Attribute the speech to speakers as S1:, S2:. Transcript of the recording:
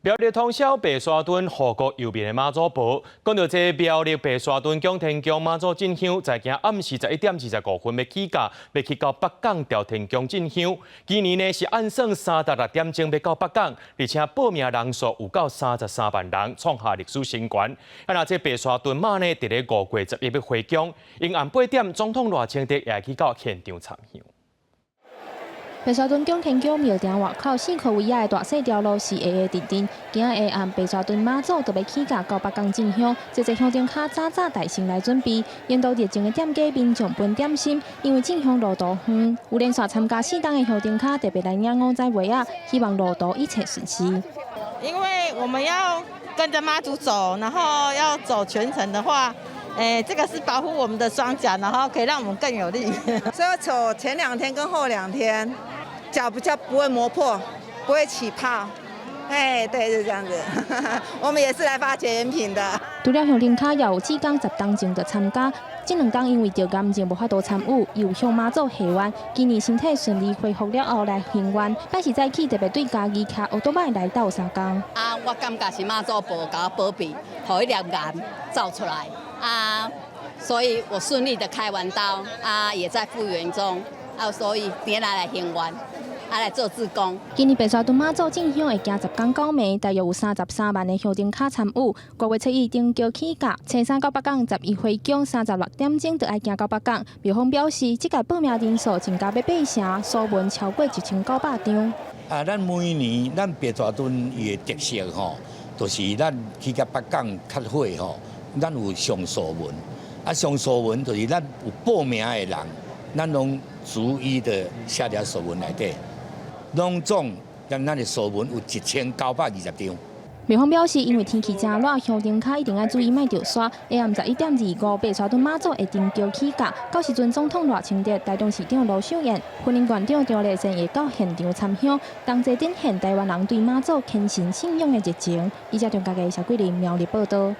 S1: 苗栗通宵白沙屯护国右面的妈祖婆，讲到这苗栗白沙屯宫天宫妈祖进香，在今暗时11点25分要起驾，要去到北港朝天宫进香。今年呢是按算36点钟要到北港，而且报名人数有到33万人，创下历史新高。那这白沙屯妈呢，伫咧5月11日回宫，因暗8点总统赖清德也去到现场参香。
S2: 白沙屯宫天宫庙埕外口4颗围仔的大细条路是下下直直，今仔下暗白沙屯妈祖就要起驾到北港进香，这乡镇卡早大心来准备，沿途热情的店家民众分点心，因为进香路途远，有连续参加4档的乡镇卡特别来领5载位啊，希望路途一切顺遂。
S3: 因为我们要跟着妈祖走，然后要走全程的话。 这个是保护我们的双脚，然后可以让我们更有力。
S4: 所以我走前2天跟后2天，脚比较不会磨破，不会起泡。对，就是这样子。我们也是来发检验品的。
S2: 除了乡镇卡，也有4天10档前就参加。这2天因为着癌症无法度参与，又向妈祖下愿，今年身体顺利恢复了后来还愿。拜时早起特别对家己骑奥多麦来斗3天。
S5: 我感觉是妈祖婆给我保庇，让一粒癌照出来。 所以我顺利的开完刀也在复原中所以今来还愿，来做志工。
S2: 今年白沙屯妈祖进香会行10天9暝，大约有33万的乡镇卡参与。5月7日登桥起驾，初3到北港11回宫，36点钟就要行到北港。庙方表示，这届报名人数增加要8成，数文超过1900张。
S6: 咱每年咱白沙屯伊的特色就是咱去到北港较火咱有上诉文，上诉文就是咱有报名的人，咱拢逐一的写在诉文内底，拢总咱的诉文有1920张。
S2: 庙方表示，因为天气真热，乡镇卡一定要注意莫着刷。下暗11点25，白沙屯妈祖会登桥起驾，到时阵总统赖清德、台中市长卢秀燕、婚姻馆长张丽仙会到现场参香，同齐展现台湾人对妈祖虔诚信仰的热情。记者张家嘅小桂林苗栗报道。